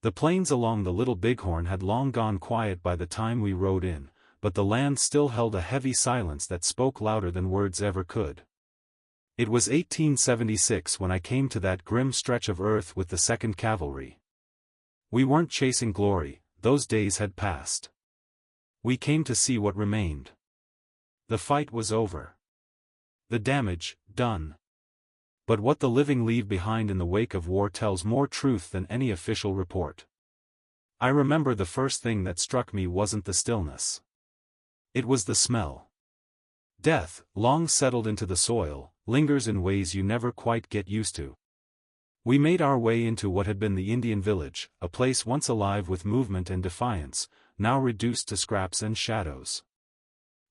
The plains along the Little Bighorn had long gone quiet by the time we rode in, but the land still held a heavy silence that spoke louder than words ever could. It was 1876 when I came to that grim stretch of earth with the Second Cavalry. We weren't chasing glory, those days had passed. We came to see what remained. The fight was over. The damage, done. But what the living leave behind in the wake of war tells more truth than any official report. I remember the first thing that struck me wasn't the stillness. It was the smell. Death, long settled into the soil, lingers in ways you never quite get used to. We made our way into what had been the Indian village, a place once alive with movement and defiance, now reduced to scraps and shadows.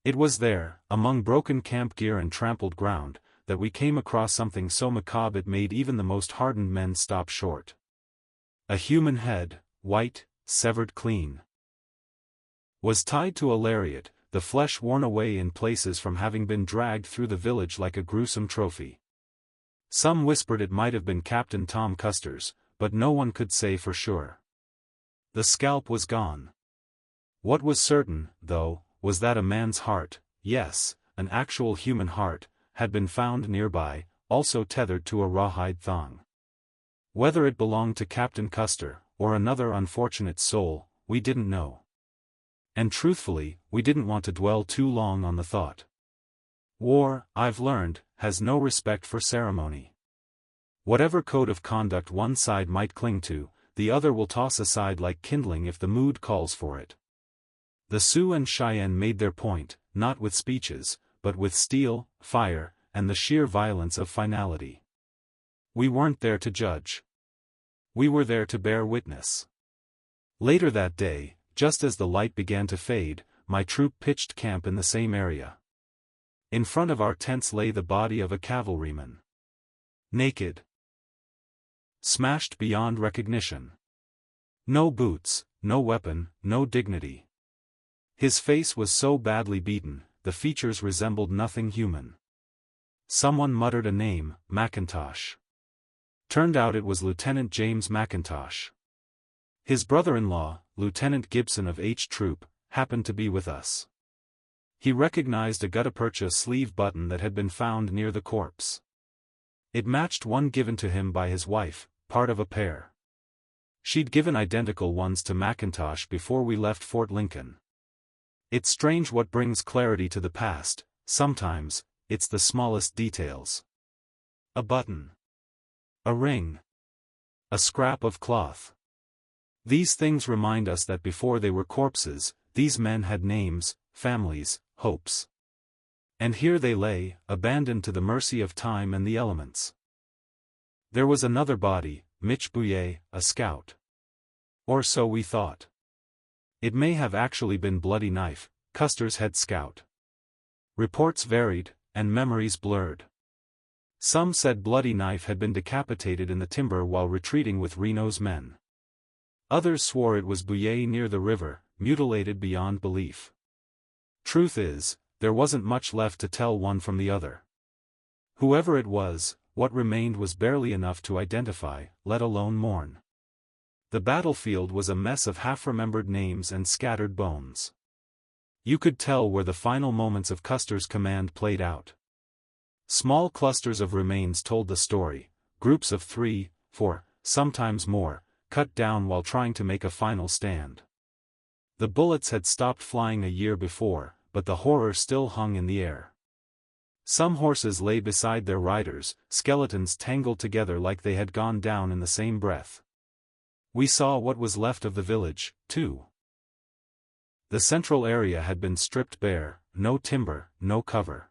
It was there, among broken camp gear and trampled ground, that we came across something so macabre it made even the most hardened men stop short. A human head, white, severed clean, was tied to a lariat, the flesh worn away in places from having been dragged through the village like a gruesome trophy. Some whispered it might have been Captain Tom Custer's, but no one could say for sure. The scalp was gone. What was certain, though, was that a man's heart, yes, an actual human heart, had been found nearby, also tethered to a rawhide thong. Whether it belonged to Captain Custer, or another unfortunate soul, we didn't know. And truthfully, we didn't want to dwell too long on the thought. War, I've learned, has no respect for ceremony. Whatever code of conduct one side might cling to, the other will toss aside like kindling if the mood calls for it. The Sioux and Cheyenne made their point, not with speeches, but with steel, fire, and the sheer violence of finality. We weren't there to judge. We were there to bear witness. Later that day, just as the light began to fade, my troop pitched camp in the same area. In front of our tents lay the body of a cavalryman. Naked. Smashed beyond recognition. No boots, no weapon, no dignity. His face was so badly beaten, the features resembled nothing human. Someone muttered a name, McIntosh. Turned out it was Lieutenant James McIntosh. His brother-in-law, Lieutenant Gibson of H Troop, happened to be with us. He recognized a gutta-percha sleeve button that had been found near the corpse. It matched one given to him by his wife, part of a pair. She'd given identical ones to McIntosh before we left Fort Lincoln. It's strange what brings clarity to the past, sometimes, it's the smallest details. A button. A ring. A scrap of cloth. These things remind us that before they were corpses, these men had names, families, hopes. And here they lay, abandoned to the mercy of time and the elements. There was another body, Mitch Bouillet, a scout. Or so we thought. It may have actually been Bloody Knife, Custer's head scout. Reports varied, and memories blurred. Some said Bloody Knife had been decapitated in the timber while retreating with Reno's men. Others swore it was Bouillet near the river, mutilated beyond belief. Truth is, there wasn't much left to tell one from the other. Whoever it was, what remained was barely enough to identify, let alone mourn. The battlefield was a mess of half-remembered names and scattered bones. You could tell where the final moments of Custer's command played out. Small clusters of remains told the story, groups of 3, 4, sometimes more, cut down while trying to make a final stand. The bullets had stopped flying a year before, but the horror still hung in the air. Some horses lay beside their riders, skeletons tangled together like they had gone down in the same breath. We saw what was left of the village, too. The central area had been stripped bare, no timber, no cover.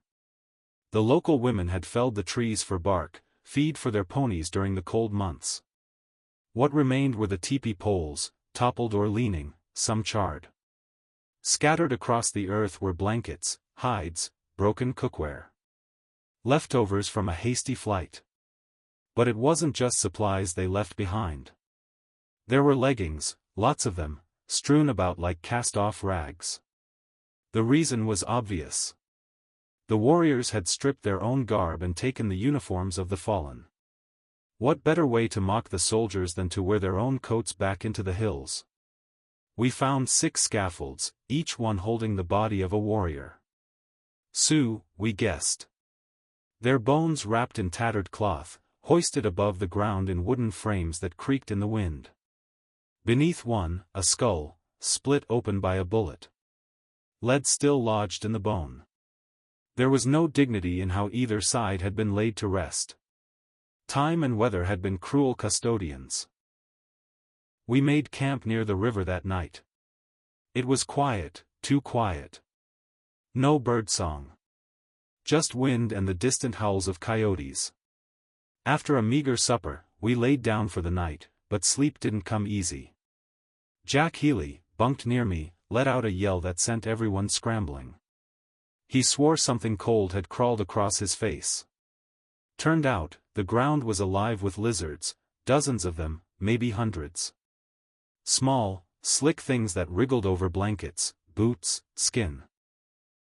The local women had felled the trees for bark, feed for their ponies during the cold months. What remained were the teepee poles, toppled or leaning, some charred. Scattered across the earth were blankets, hides, broken cookware. Leftovers from a hasty flight. But it wasn't just supplies they left behind. There were leggings, lots of them, strewn about like cast-off rags. The reason was obvious. The warriors had stripped their own garb and taken the uniforms of the fallen. What better way to mock the soldiers than to wear their own coats back into the hills? We found 6 scaffolds, each one holding the body of a warrior. Sioux, we guessed. Their bones wrapped in tattered cloth, hoisted above the ground in wooden frames that creaked in the wind. Beneath one, a skull, split open by a bullet. Lead still lodged in the bone. There was no dignity in how either side had been laid to rest. Time and weather had been cruel custodians. We made camp near the river that night. It was quiet, too quiet. No birdsong. Just wind and the distant howls of coyotes. After a meager supper, we laid down for the night, but sleep didn't come easy. Jack Healy, bunked near me, let out a yell that sent everyone scrambling. He swore something cold had crawled across his face. Turned out, the ground was alive with lizards, dozens of them, maybe hundreds. Small, slick things that wriggled over blankets, boots, skin.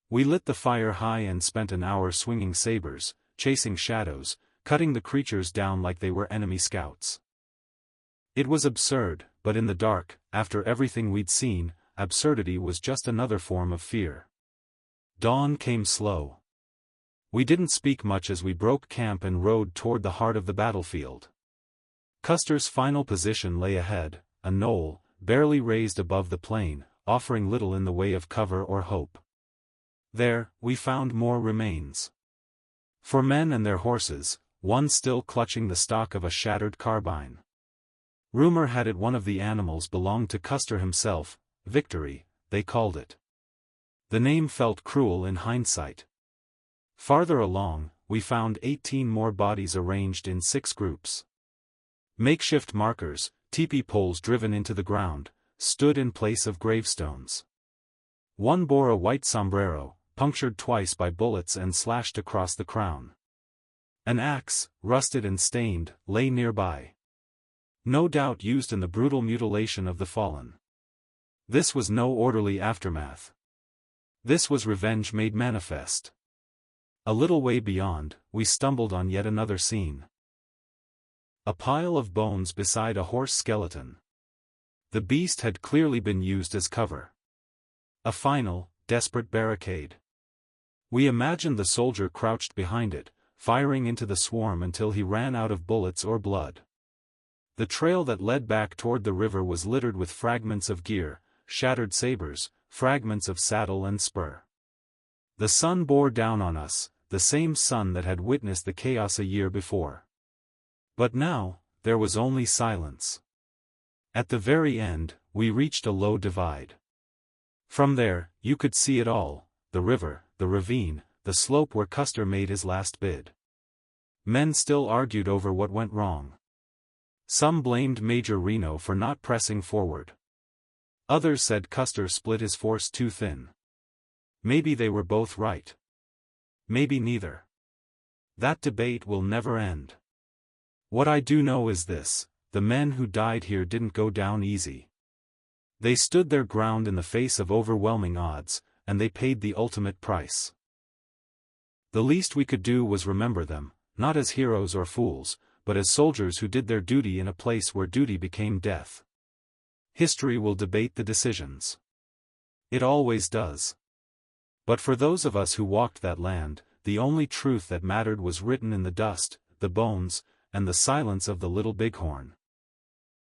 We lit the fire high and spent an hour swinging sabers, chasing shadows, cutting the creatures down like they were enemy scouts. It was absurd, but in the dark, after everything we'd seen, absurdity was just another form of fear. Dawn came slow. We didn't speak much as we broke camp and rode toward the heart of the battlefield. Custer's final position lay ahead, a knoll, barely raised above the plain, offering little in the way of cover or hope. There, we found more remains. 4 men and their horses, one still clutching the stock of a shattered carbine. Rumor had it one of the animals belonged to Custer himself, Victory, they called it. The name felt cruel in hindsight. Farther along, we found 18 more bodies arranged in 6 groups. Makeshift markers, teepee poles driven into the ground, stood in place of gravestones. One bore a white sombrero, punctured twice by bullets and slashed across the crown. An axe, rusted and stained, lay nearby. No doubt used in the brutal mutilation of the fallen. This was no orderly aftermath. This was revenge made manifest. A little way beyond, we stumbled on yet another scene. A pile of bones beside a horse skeleton. The beast had clearly been used as cover. A final, desperate barricade. We imagined the soldier crouched behind it, firing into the swarm until he ran out of bullets or blood. The trail that led back toward the river was littered with fragments of gear, shattered sabers, fragments of saddle and spur. The sun bore down on us, the same sun that had witnessed the chaos a year before. But now, there was only silence. At the very end, we reached a low divide. From there, you could see it all, the river, the ravine, the slope where Custer made his last bid. Men still argued over what went wrong. Some blamed Major Reno for not pressing forward. Others said Custer split his force too thin. Maybe they were both right. Maybe neither. That debate will never end. What I do know is this: the men who died here didn't go down easy. They stood their ground in the face of overwhelming odds, and they paid the ultimate price. The least we could do was remember them, not as heroes or fools, but as soldiers who did their duty in a place where duty became death. History will debate the decisions. It always does. But for those of us who walked that land, the only truth that mattered was written in the dust, the bones, and the silence of the little Bighorn.